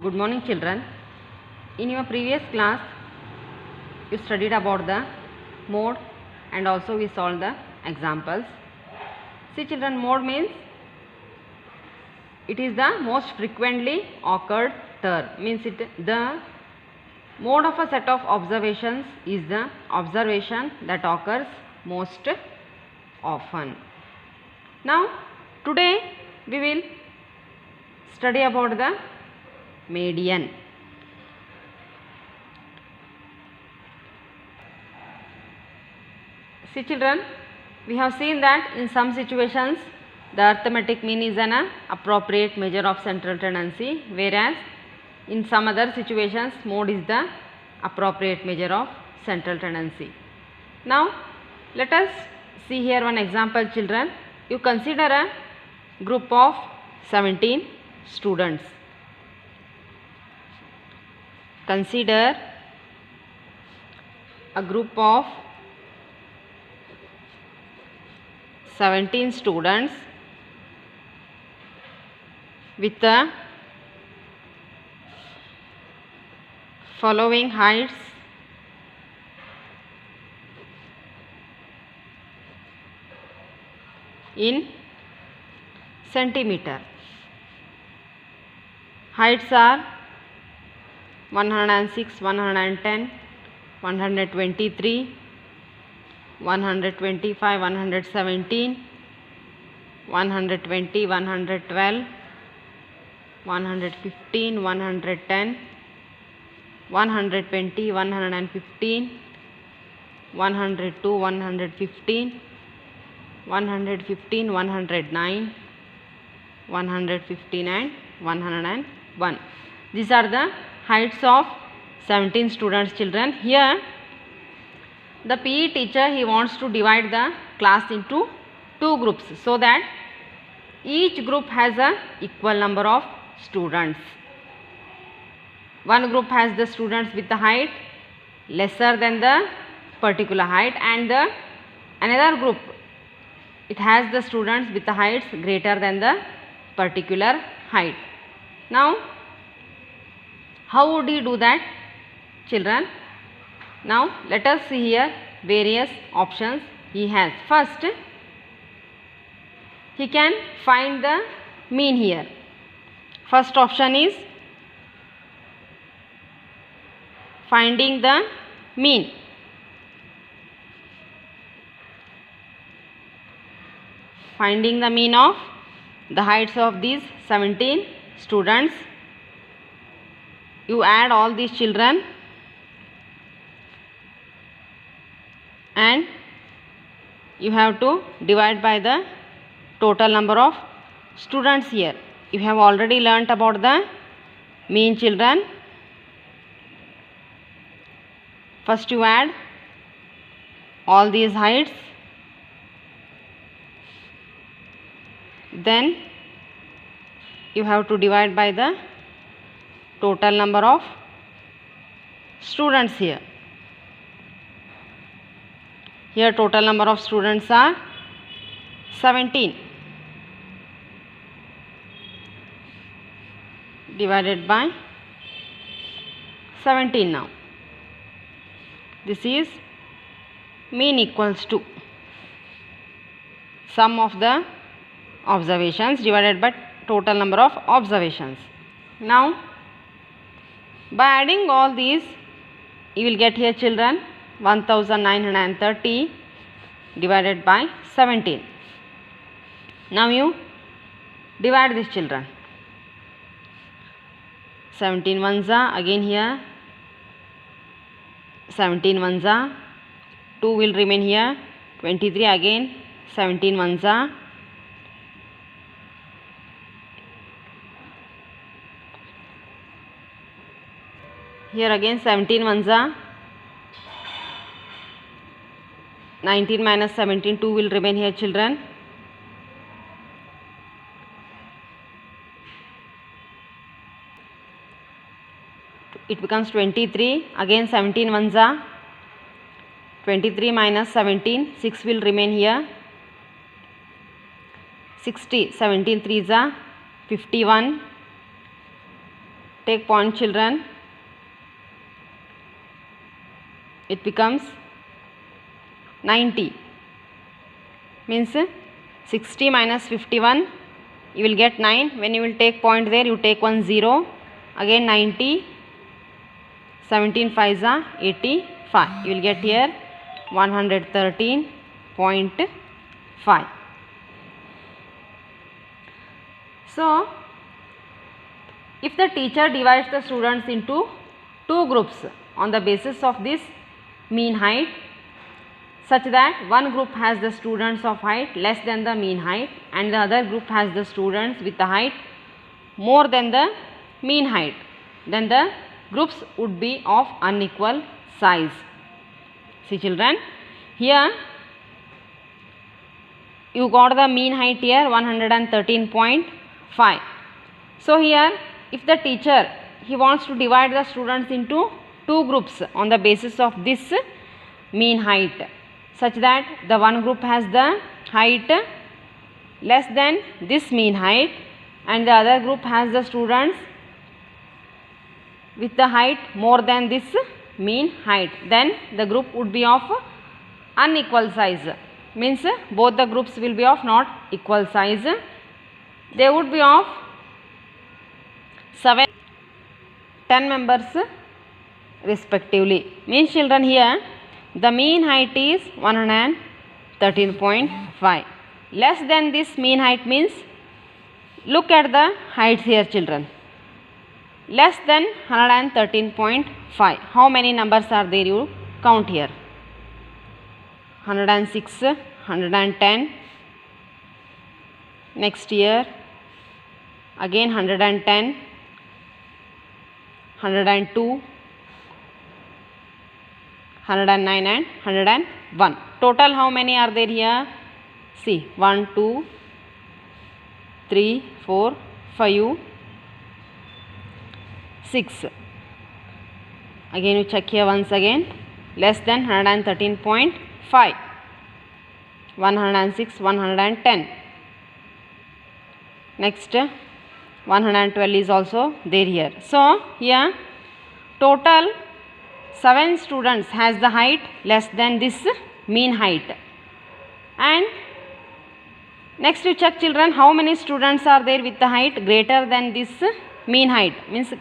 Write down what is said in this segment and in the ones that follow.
Good morning, children. In your previous class, you studied about the mode and also we solved the examples. See, children, mode means it is the most frequently occurred term. Means the mode of a set of observations is the observation that occurs most often. Now, today we will study about the median. See, children, we have seen that in some situations the arithmetic mean is an appropriate measure of central tendency, whereas in some other situations mode is the appropriate measure of central tendency. Now, let us see here one example, children. You consider a group of 17 students. Consider a group of 17 students with the following heights in centimeter. Heights are 106, 110, 123, 125, 117, 120, 112, 115, 110, 120, 115, 102, 115, 115, 109, 115 and 101. These are the heights of 17 students, children. Here the PE teacher, he wants to divide the class into two groups so that each group has a equal number of students. One group has the students with the height lesser than the particular height, and the another group, it has the students with the heights greater than the particular height. Now, how would he do that, children? Now, let us see here various options he has. First, he can find the mean here. First option is finding the mean. Finding the mean of the heights of these 17 students. You add all these children and you have to divide by the total number of students here. You have already learnt about the mean, children. First you add all these heights, then you have to divide by the total number of students here. Here total number of students are 17 divided by 17 now. This is mean equals to sum of the observations divided by total number of observations. Now, by adding all these, you will get here, children, 1930 divided by 17. Now you divide this, children. 17 ones are again here, 17 ones are, 2 will remain here, 23 again, 17 ones are, here again 17 ones are, 19 minus 17, 2 will remain here, children. It becomes 23, again 17 ones are, 23 minus 17, 6 will remain here, 60, 17 threes are 51, take point children, it becomes 90, means 60 minus 51, you will get 9. When you will take point there, you take 1 0, again 90, 17 5s are 85, you will get here 113.5. So if the teacher divides the students into two groups on the basis of this mean height, such that one group has the students of height less than the mean height and the other group has the students with the height more than the mean height, then the groups would be of unequal size. See children, here you got the mean height here 113.5. So here if the teacher, he wants to divide the students into two groups on the basis of this mean height, such that the one group has the height less than this mean height and the other group has the students with the height more than this mean height, then the group would be of unequal size, means both the groups will be of not equal size. They would be of 7, 10 members respectively. Means children, here the mean height is 113.5. Less than this mean height means, look at the heights here children. Less than 113.5. How many numbers are there? You count here. 106, 110. Next year again 110, 102, 109 and 101. Total how many are there here? See, 1, 2, 3, 4, 5, 6. Again you check here once again. Less than 113.5. 106, 110. Next 112 is also there here. So here total 7 students has the height less than this mean height. And next you check children, how many students are there with the height greater than this mean height, means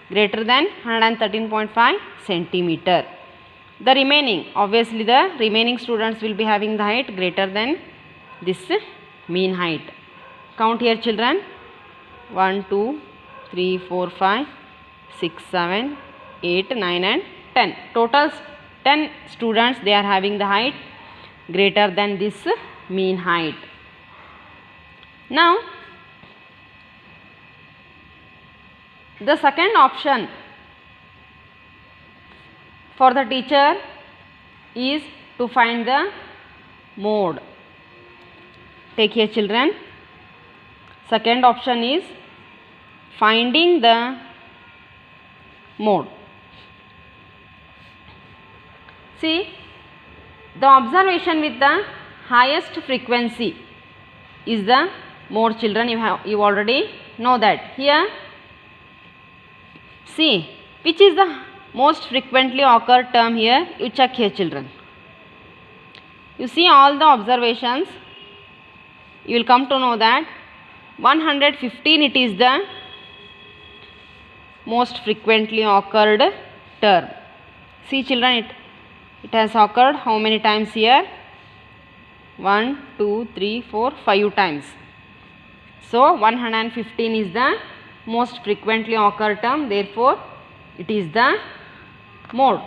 greater than 113.5 centimeter. The remaining, obviously the remaining students will be having the height greater than this mean height. Count here children. 1, 2, 3, 4, 5, 6, 7, 8, 9 and 10. Total 10 students, they are having the height greater than this mean height. Now the second option for the teacher is to find the mode. Take here children. Second option is finding the mode. See, the observation with the highest frequency is the mode children. You already know that. Here see, which is the most frequently occurred term here, you check here children. You see all the observations, you will come to know that 115 it is the most frequently occurred term. See children, it has occurred how many times here? 1, 2, 3, 4, 5 times. So 115 is the most frequently occurred term, therefore it is the mode.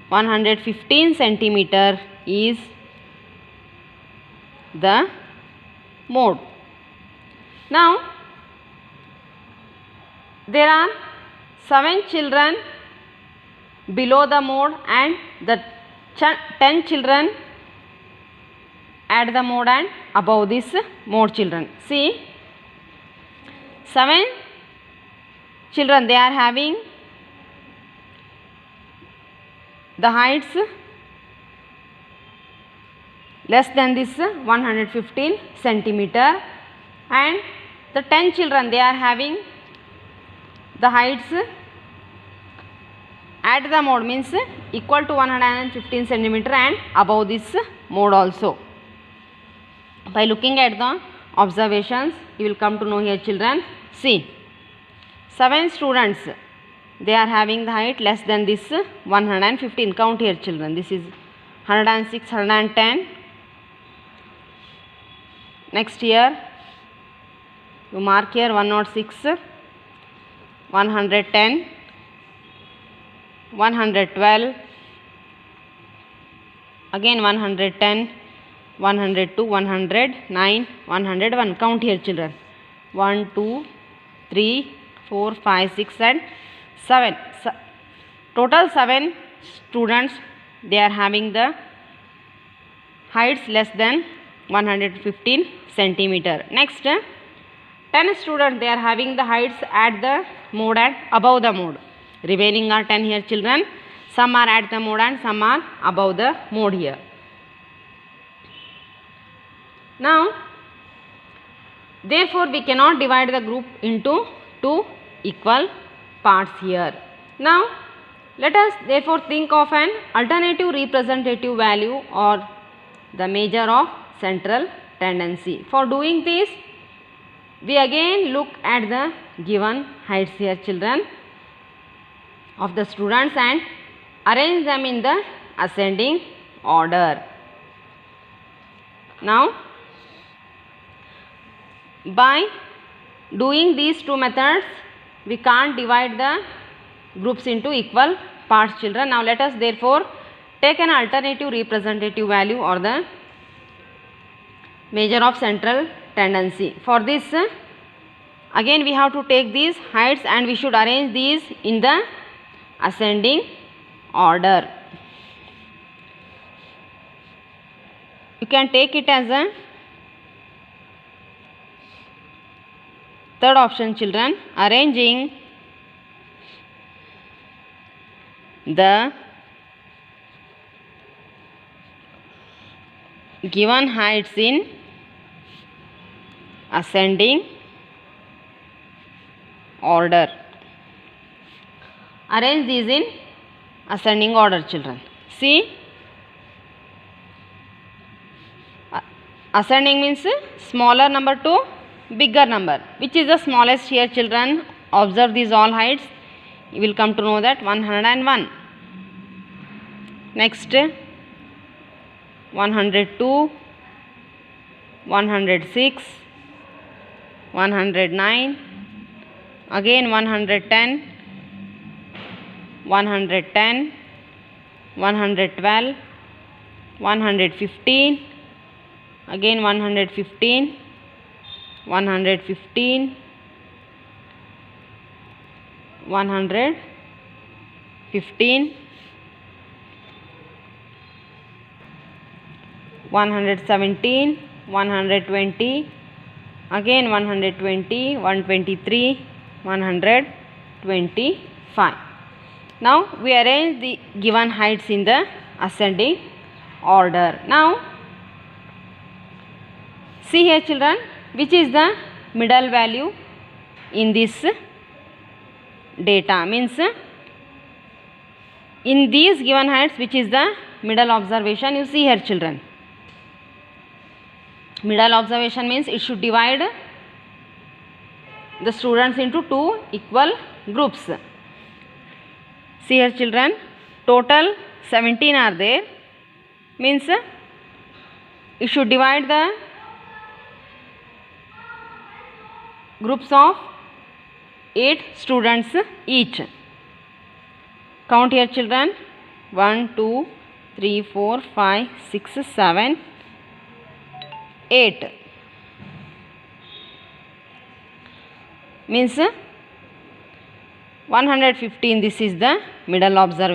(115 centimeter) is the mode. Now there are 7 children below the mode and the 10 children at the mode and above this mode children. See, 7 children, they are having the heights less than this 115 centimeter, and the 10 children, they are having the heights at the mode means equal to 115 centimeter and above this mode also. By looking at the observations, you will come to know here children. See, 7 students, they are having the height less than this 115. Count here children. This is 106, 110. Next here, you mark here 106, 110, 112, again 110, 102, 109, 101. Count here children. 1, 2, 3, 4, 5, 6 and 7. Total 7 students, they are having the heights less than 115 centimeter. Next, 10 students, they are having the heights at the mode and above the mode. Remaining are 10 here children. Some are at the mode and some are above the mode here. Now, therefore, we cannot divide the group into 2 equal parts here. Now, let us therefore think of an alternative representative value or the measure of central tendency. For doing this, we again look at the given heights here children of the students and arrange them in the ascending order. Now, by doing these two methods, we can't divide the groups into equal parts children. Now, let us therefore take an alternative representative value or the measure of central tendency. For this, again we have to take these heights and we should arrange these in the ascending order. You can take it as a third option children, arranging the given heights in ascending order. Arrange these in ascending order children. See, ascending means smaller number to bigger number. Which is the smallest here children? Observe these all heights. You will come to know that 101. Next, 102, 106, 109, again 110, 110, 112, 115, again 115, 115, 115, 117, 120, again 120, 123, 125. Now, we arrange the given heights in the ascending order. Now, see here children, which is the middle value in this data, means in these given heights which is the middle observation. You see here children, middle observation means it should divide the students into 2 equal groups. See here children, total 17 are there, means it should divide the groups of 8 students each. Count here children, 1, 2, 3, 4, 5, 6, 7, 8. Means 115, this is the middle observation.